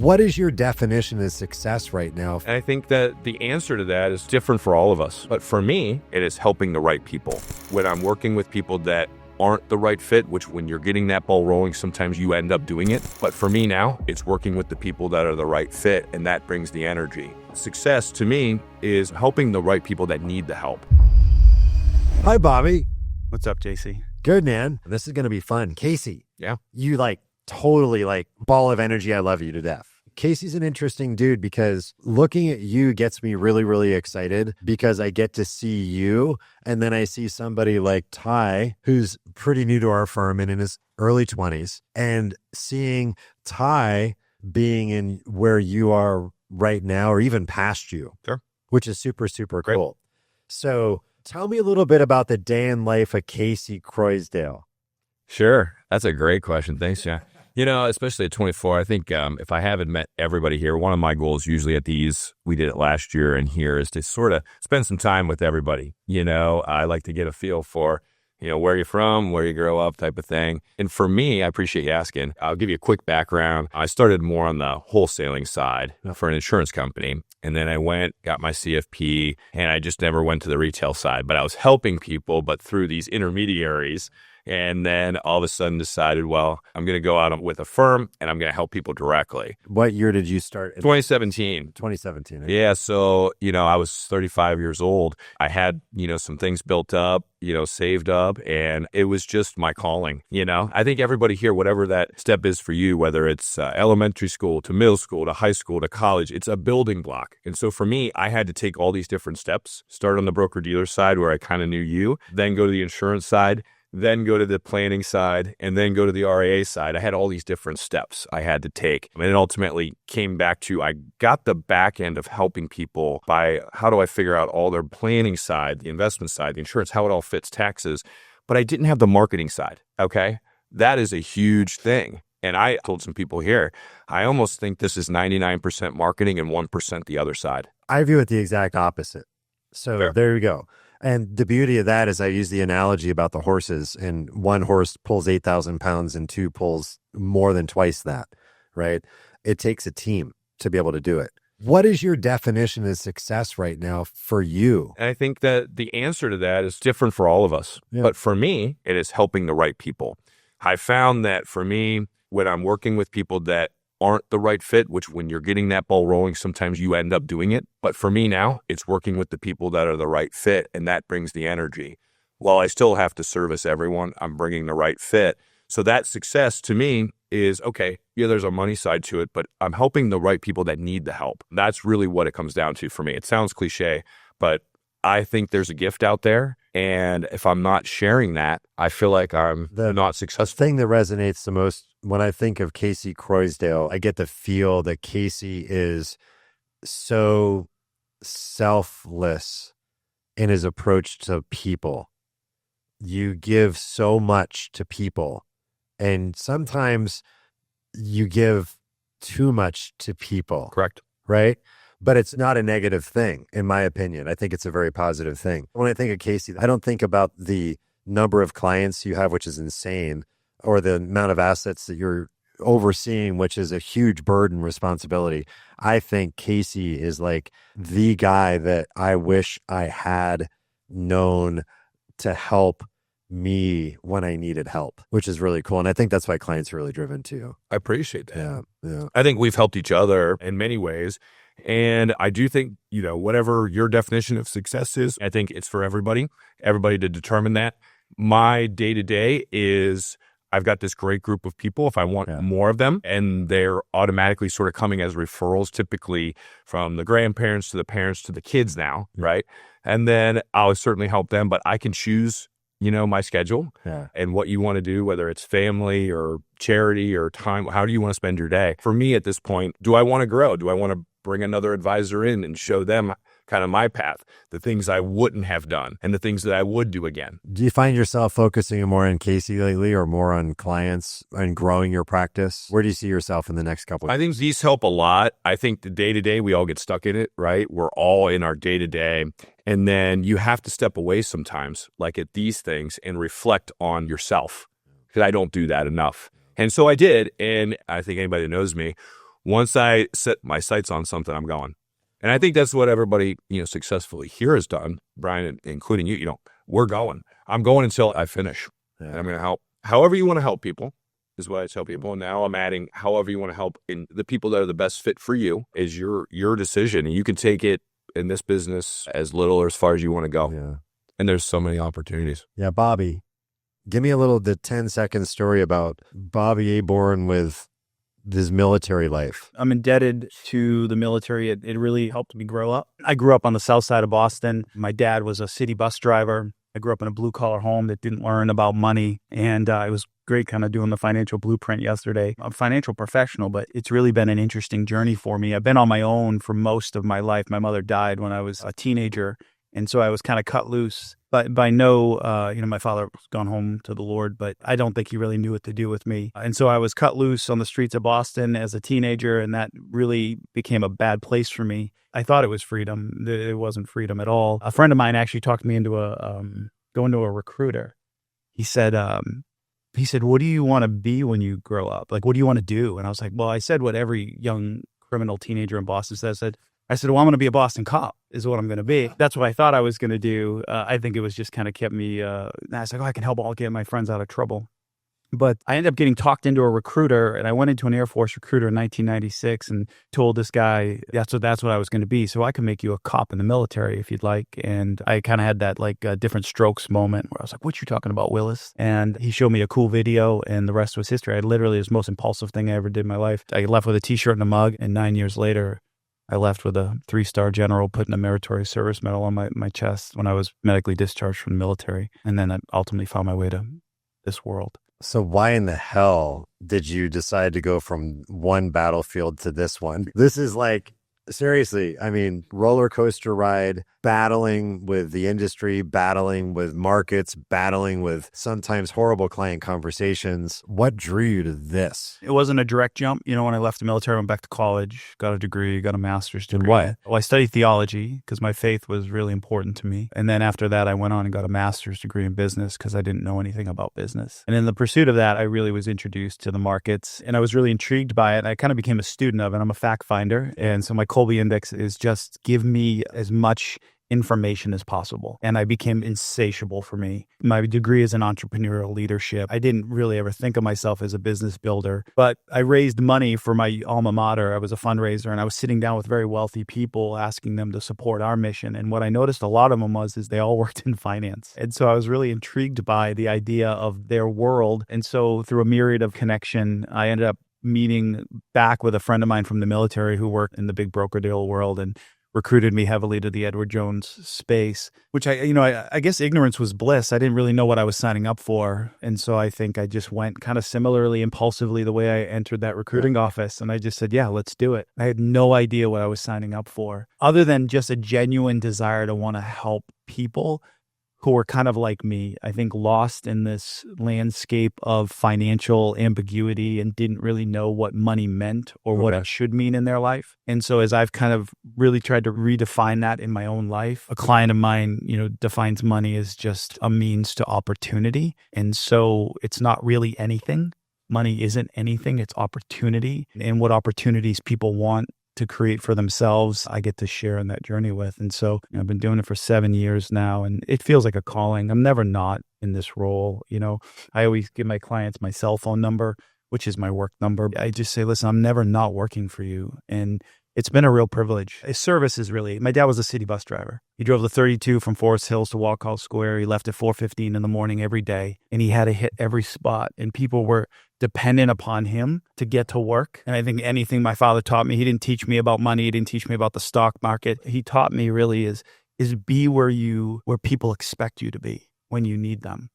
What is your definition of success right now? And I think that the answer to that is different for all of us. But for me, it is helping the right people. When I'm working with people that aren't the right fit, which when you're getting that ball rolling, sometimes you end up doing it. But for me now, it's working with the people that are the right fit, and that brings the energy. Success to me is helping the right people that need the help. Hi, Bobby. What's up, JC? Good, man. This is going to be fun. Kasey. Yeah. You totally ball of energy. I love you to death. Kasey's an interesting dude because looking at you gets me really, really excited because I get to see you. And then I see somebody like Ty, who's pretty new to our firm and in his early 20s, and seeing Ty being in where you are right now or even past you. Sure. Which is super, super Great. cool. So tell me a little bit about the day in life of Kasey Croysdale. Sure. That's a great question. Thanks, John. Especially at 24, I think if I haven't met everybody here, one of my goals usually at these, we did it last year and here, is to sort of spend some time with everybody. I like to get a feel for, where you're from, where you grow up type of thing. And for me, I appreciate you asking. I'll give you a quick background. I started more on the wholesaling side for an insurance company. And then I got my CFP, and I just never went to the retail side. But I was helping people, but through these intermediaries. And then all of a sudden decided, well, I'm going to go out with a firm and I'm going to help people directly. What year did you start? 2017. 2017. Right? Yeah. So, I was 35 years old. I had, some things built up, saved up, and it was just my calling. I think everybody here, whatever that step is for you, whether it's elementary school to middle school to high school to college, it's a building block. And so for me, I had to take all these different steps, start on the broker dealer side where I kind of knew you, then go to the insurance side, then go to the planning side, and then go to the RIA side. I had all these different steps I had to take. And it ultimately came back to, I got the back end of helping people by how do I figure out all their planning side, the investment side, the insurance, how it all fits, taxes. But I didn't have the marketing side, okay? That is a huge thing. And I told some people here, I almost think this is 99% marketing and 1% the other side. I view it the exact opposite. So Fair. There you go. And the beauty of that is I use the analogy about the horses, and one horse pulls 8,000 pounds and two pulls more than twice that, right? It takes a team to be able to do it. What is your definition of success right now for you? And I think that the answer to that is different for all of us. Yeah. But for me, it is helping the right people. I found that for me, when I'm working with people that aren't the right fit, which when you're getting that ball rolling, sometimes you end up doing it. But for me now, it's working with the people that are the right fit, and that brings the energy. While I still have to service everyone, I'm bringing the right fit. So that success to me is, okay, yeah, there's a money side to it, but I'm helping the right people that need the help. That's really what it comes down to for me. It sounds cliche, but I think there's a gift out there. And if I'm not sharing that, I feel like I'm not successful. The thing that resonates the most when I think of Kasey Croysdale, I get the feel that Kasey is so selfless in his approach to people. You give so much to people, and sometimes you give too much to people. Correct. Right? But it's not a negative thing, in my opinion. I think it's a very positive thing. When I think of Kasey, I don't think about the number of clients you have, which is insane, or the amount of assets that you're overseeing, which is a huge burden responsibility. I think Kasey is the guy that I wish I had known to help me when I needed help, which is really cool. And I think that's why clients are really driven too. I appreciate that. Yeah. I think we've helped each other in many ways. And I do think, whatever your definition of success is, I think it's for everybody to determine that. My day-to-day is I've got this great group of people, if I want more of them, and they're automatically sort of coming as referrals, typically from the grandparents to the parents to the kids now, right? And then I'll certainly help them, but I can choose, my schedule and what you want to do, whether it's family or charity or time. How do you want to spend your day? For me at this point, do I want to grow? Do I want to bring another advisor in and show them kind of my path, the things I wouldn't have done and the things that I would do again? Do you find yourself focusing more on Kasey lately or more on clients and growing your practice? Where do you see yourself in the next couple of years? I think these help a lot. I think the day-to-day, we all get stuck in it, right? We're all in our day-to-day. And then you have to step away sometimes, like at these things, and reflect on yourself, because I don't do that enough. And so I did. And I think anybody that knows me, Once I set my sights on something, I'm going. And I think that's what everybody, successfully here has done, Brian, including you. We're going. I'm going until I finish. And I'm going to help. However you want to help people is what I tell people. And now I'm adding however you want to help. And the people that are the best fit for you is your decision. And you can take it in this business as little or as far as you want to go. Yeah. And there's so many opportunities. Yeah, Bobby, give me the 10-second story about Bobby Aborn with his military life. I'm indebted to the military. It really helped me grow up. I grew up on the south side of Boston. My dad was a city bus driver. I grew up in a blue-collar home that didn't learn about money. And it was great kind of doing the financial blueprint yesterday. I'm a financial professional, but it's really been an interesting journey for me. I've been on my own for most of my life. My mother died when I was a teenager. And so I was kind of cut loose. But my father was gone home to the Lord, but I don't think he really knew what to do with me. And so I was cut loose on the streets of Boston as a teenager, and that really became a bad place for me. I thought it was freedom. It wasn't freedom at all. A friend of mine actually talked me into going to a recruiter. He said, what do you want to be when you grow up? Like, what do you want to do? And I was like, well, I said what every young criminal teenager in Boston says. I said, well, I'm going to be a Boston cop is what I'm going to be. That's what I thought I was going to do. I think it was just kind of kept me, I was like, I can help all get my friends out of trouble. But I ended up getting talked into a recruiter, and I went into an Air Force recruiter in 1996 and told this guy, that's what I was going to be. So I can make you a cop in the military if you'd like. And I kind of had that different strokes moment where I was like, what you talking about, Willis? And he showed me a cool video, and the rest was history. It was the most impulsive thing I ever did in my life. I left with a t-shirt and a mug, and 9 years later, I left with a 3-star general putting a meritorious service medal on my chest when I was medically discharged from the military. And then I ultimately found my way to this world. So why in the hell did you decide to go from one battlefield to this one? This is seriously, roller coaster ride, battling with the industry, battling with markets, battling with sometimes horrible client conversations. What drew you to this? It wasn't a direct jump. When I left the military, I went back to college, got a degree, got a master's degree. In what? Well, I studied theology because my faith was really important to me. And then after that, I went on and got a master's degree in business because I didn't know anything about business. And in the pursuit of that, I really was introduced to the markets, and I was really intrigued by it. I kind of became a student of it. I'm a fact finder. And so my Colby Index is just give me as much information as possible. And I became insatiable for me. My degree is in entrepreneurial leadership. I didn't really ever think of myself as a business builder, but I raised money for my alma mater. I was a fundraiser, and I was sitting down with very wealthy people asking them to support our mission. And what I noticed a lot of them is they all worked in finance. And so I was really intrigued by the idea of their world. And so through a myriad of connection, I ended up meeting back with a friend of mine from the military who worked in the big broker deal world and recruited me heavily to the Edward Jones space, which I guess ignorance was bliss. I didn't really know what I was signing up for. And so I think I just went kind of similarly impulsively the way I entered that recruiting office. And I just said, yeah, let's do it. I had no idea what I was signing up for other than just a genuine desire to want to help people who were kind of like me, I think lost in this landscape of financial ambiguity and didn't really know what money meant or what it should mean in their life. And so as I've kind of really tried to redefine that in my own life, a client of mine, defines money as just a means to opportunity. And so it's not really anything. Money isn't anything, it's opportunity. And what opportunities people want to create for themselves, I get to share in that journey with. And so I've been doing it for 7 years now, and it feels like a calling. I'm never not in this role. I always give my clients my cell phone number, which is my work number. I just say, listen, I'm never not working for you. And it's been a real privilege. Service is really, my dad was a city bus driver. He drove the 32 from Forest Hills to Walcott Square. He left at 4:15 in the morning every day, and he had to hit every spot, and people were dependent upon him to get to work. And I think anything my father taught me, he didn't teach me about money. He didn't teach me about the stock market. He taught me really is be where people expect you to be when you need them.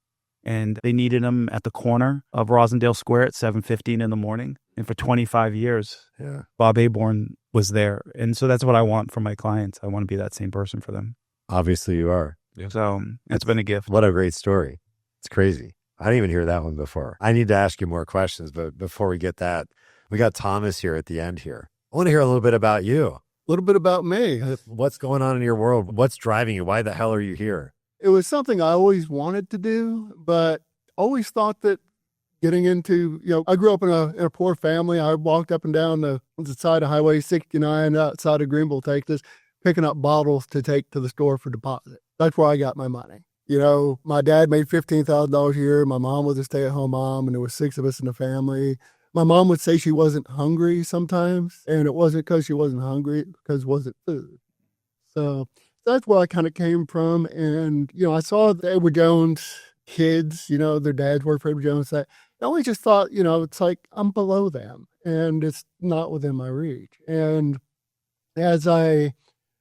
And they needed him at the corner of Rosendale Square at 7:15 in the morning. And for 25 years, Bob Aborn was there. And so that's what I want for my clients. I want to be that same person for them. Obviously you are. Yeah. So it's been a gift. What a great story. It's crazy. I didn't even hear that one before. I need to ask you more questions, but before we get that, we got Thomas here at the end here. I want to hear a little bit about you. A little bit about me. What's going on in your world? What's driving you? Why the hell are you here? It was something I always wanted to do, but always thought that getting into, I grew up in a poor family. I walked up and down the side of Highway 69 outside of Greenville, Texas, picking up bottles to take to the store for deposit. That's where I got my money. My dad made $15,000 a year. My mom was a stay-at-home mom, and there were 6 of us in the family. My mom would say she wasn't hungry sometimes, and it wasn't because she wasn't hungry, because it wasn't food. So that's where I kind of came from. And, I saw the Edward Jones kids, their dads worked for Edward Jones. I always just thought, it's like I'm below them, and it's not within my reach. And as I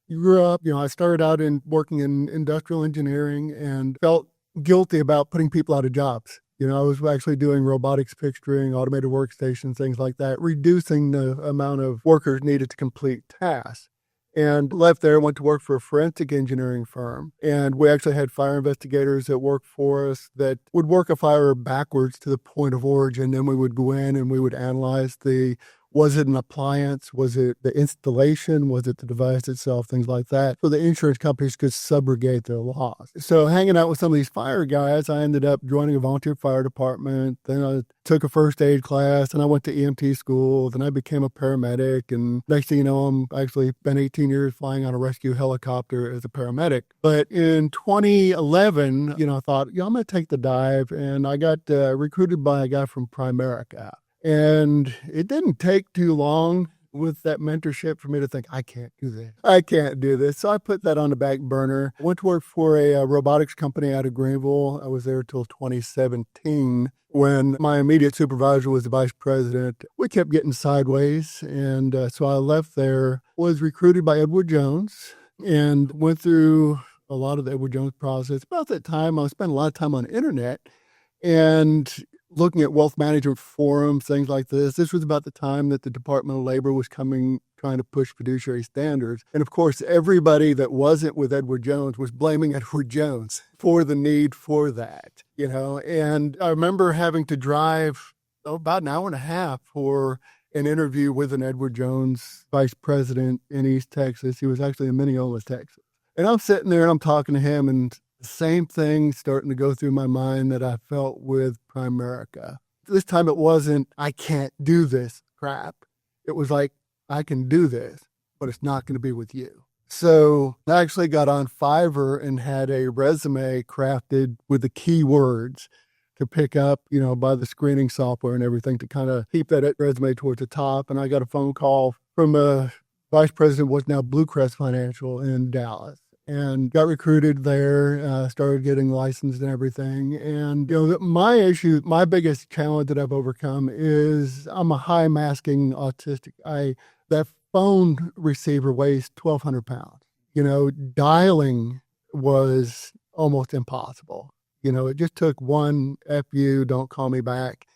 grew up, I started out working in industrial engineering and felt guilty about putting people out of jobs. I was actually doing robotics fixturing, automated workstations, things like that, reducing the amount of workers needed to complete tasks. And left there, went to work for a forensic engineering firm. And we actually had fire investigators that worked for us that would work a fire backwards to the point of origin. Then we would go in and we would analyze was it an appliance? Was it the installation? Was it the device itself? Things like that. So the insurance companies could subrogate their loss. So hanging out with some of these fire guys, I ended up joining a volunteer fire department. Then I took a first aid class, and I went to EMT school. Then I became a paramedic. And next thing you know, I'm actually been 18 years flying on a rescue helicopter as a paramedic. But in 2011, I thought, I'm going to take the dive. And I got recruited by a guy from Primerica. And it didn't take too long with that mentorship for me to think, I can't do this. I can't do this. So I put that on the back burner. Went to work for a robotics company out of Greenville. I was there till 2017 when my immediate supervisor was the vice president. We kept getting sideways. And so I left there, was recruited by Edward Jones, and went through a lot of the Edward Jones process. About that time, I spent a lot of time on the internet and looking at wealth management forums, things like this. This was about the time that the Department of Labor was trying to push fiduciary standards. And of course, everybody that wasn't with Edward Jones was blaming Edward Jones for the need for that, And I remember having to drive about an hour and a half for an interview with an Edward Jones vice president in East Texas. He was actually in Minneapolis, Texas. And I'm sitting there and I'm talking to him, and the same thing starting to go through my mind that I felt with Primerica. This time it wasn't, I can't do this crap. It was like, I can do this, but it's not going to be with you. So I actually got on Fiverr and had a resume crafted with the keywords to pick up, by the screening software and everything to kind of keep that resume towards the top. And I got a phone call from a vice president, what's now Blue Crest Financial in Dallas. And got recruited there, started getting licensed and everything. And, my biggest challenge that I've overcome is I'm a high masking autistic. That phone receiver weighs 1,200 pounds. Dialing was almost impossible. It just took one F you, don't call me back.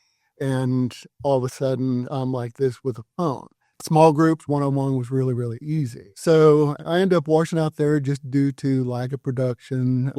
And all of a sudden I'm like this with a phone. Small groups, one-on-one was really, really easy. So I ended up washing out there just due to lack of production,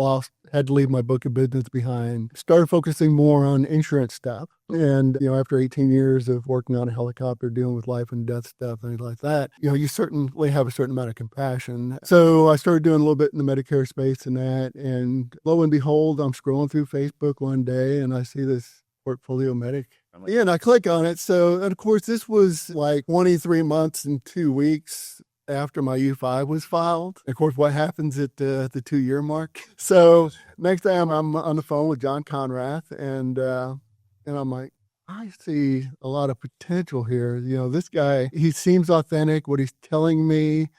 had to leave my book of business behind, started focusing more on insurance stuff. And, after 18 years of working on a helicopter, dealing with life and death stuff, things like that, you certainly have a certain amount of compassion. So I started doing a little bit in the Medicare space and that. And lo and behold, I'm scrolling through Facebook one day and I see this Portfolio Medic. And I click on it. So, and of course, this was like 23 months and 2 weeks after my U5 was filed. And of course, what happens at the 2-year mark? So next time I'm on the phone with John Conrath, and I'm like, I see a lot of potential here. This guy, he seems authentic. What he's telling me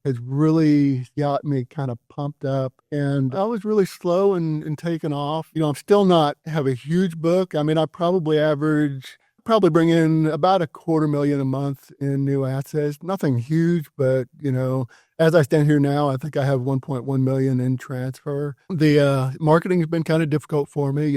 has really got me kind of pumped up. And I was really slow in taking off. I'm still not have a huge book. I mean, I probably bring in about $250,000 a month in new assets. Nothing huge, but, as I stand here now, I think I have 1.1 million in transfer. The marketing has been kind of difficult for me,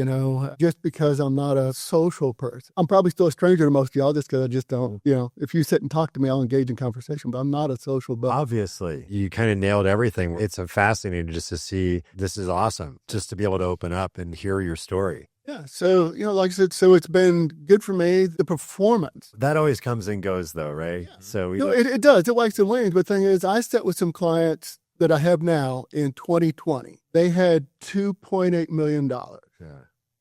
just because I'm not a social person. I'm probably still a stranger to most of y'all just because I just don't, if you sit and talk to me, I'll engage in conversation, but I'm not a social bug. Obviously, you kind of nailed everything. It's fascinating just to see, this is awesome, just to be able to open up and hear your story. Yeah. So, like I said, it's been good for me. The performance. That always comes and goes though, right? Yeah. So it does. It waxes and wanes. But the thing is, I sat with some clients that I have now in 2020. They had $2.8 million. Yeah.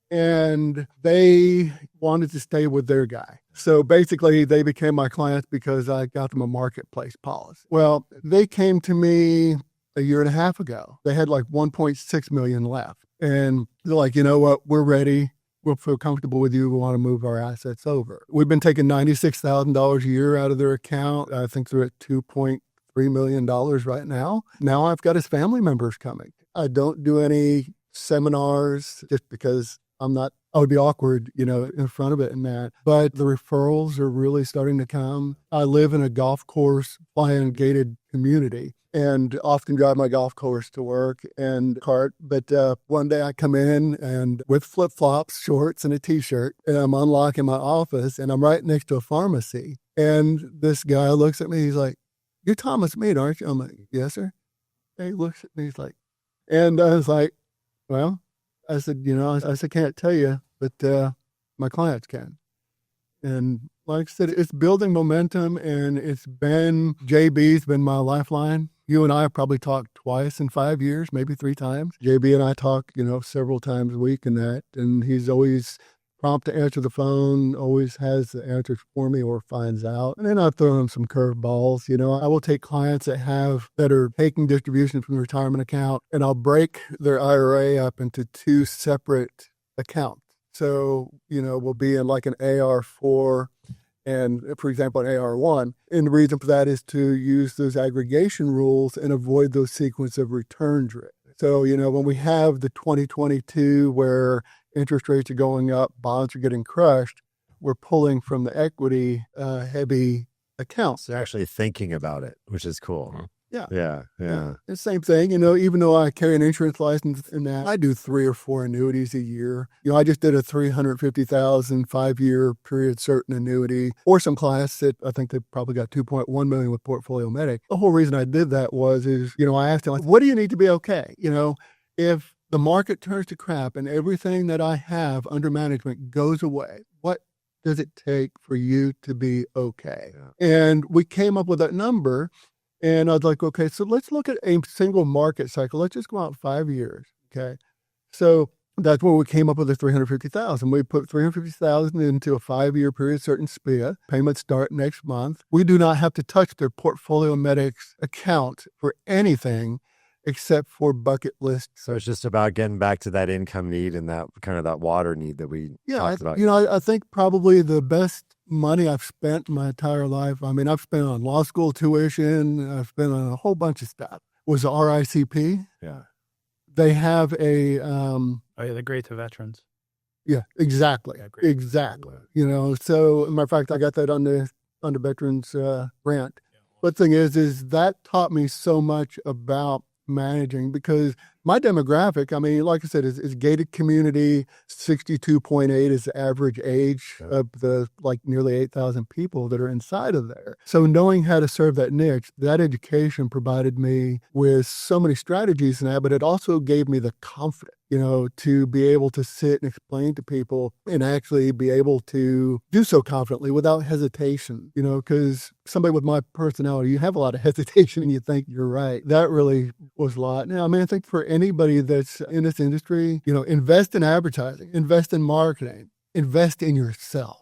and they wanted to stay with their guy. So basically, they became my clients because I got them a marketplace policy. Well, they came to me a year and a half ago. They had like 1.6 million left. And they're like, you know what? We're ready. We'll feel comfortable with you. We want to move our assets over. We've been taking $96,000 a year out of their account. I think they're at $2.3 million right now. Now I've got his family members coming. I don't do any seminars just because I would be awkward, in front of it and that. But the referrals are really starting to come. I live in a golf course, fly-in gated community, and often drive my golf course to work and cart. But one day I come in and with flip-flops, shorts, and a T-shirt, and I'm unlocking my office, and I'm right next to a pharmacy. And this guy looks at me. He's like, "You're Thomas Mead, aren't you?" I'm like, "Yes, sir." And he looks at me. He's like, and I was like, "Well," I said, I said, "Can't tell you, but my clients can." And like I said, it's building momentum, and JB's been my lifeline. You and I have probably talked twice in 5 years, maybe 3 times. JB and I talk, several times a week and that, and he's always prompt to answer the phone, always has the answers for me or finds out. And then I throw him some curveballs. I will take clients that are taking distributions from the retirement account, and I'll break their IRA up into 2 separate accounts. So, we'll be in like an AR4 and, for example, an AR1. And the reason for that is to use those aggregation rules and avoid those sequence of returns risk. So, when we have the 2022 where interest rates are going up, bonds are getting crushed, we're pulling from the equity heavy accounts. So they're actually thinking about it, which is cool. Yeah. Yeah. The same thing, even though I carry an insurance license and that, I do 3 or 4 annuities a year. I just did a $350,000 5-year period certain annuity for some clients that I think they probably got $2.1 million with Portfolio Medic. The whole reason I did that is, I asked them, like, what do you need to be okay? If the market turns to crap and everything that I have under management goes away, what does it take for you to be okay? Yeah. And we came up with that number. And I was like, okay, so let's look at a single market cycle. Let's just go out 5 years. Okay. So that's where we came up with the $350,000. We put $350,000 into a 5-year period, certain SPIA. Payments start next month. We do not have to touch their Portfolio Medics account for anything except for bucket list. So it's just about getting back to that income need and that kind of that water need that we talked about. I think probably the best money I've spent my entire life. I mean, I've spent on law school tuition. I've spent on a whole bunch of stuff. Was the RICP. Yeah. They have a... the Great to Veterans. Yeah, exactly. Yeah, exactly. So, matter of fact, I got that on the Veterans grant. But the thing is that taught me so much about managing, because my demographic, I mean, like I said, is gated community. 62.8 is the average age of the nearly 8,000 people that are inside of there. So knowing how to serve that niche, that education provided me with so many strategies in that, but it also gave me the confidence, to be able to sit and explain to people and actually be able to do so confidently without hesitation, because somebody with my personality, you have a lot of hesitation and you think you're right. That really was a lot. Now, I mean, I think for anybody that's in this industry, invest in advertising, invest in marketing, invest in yourself.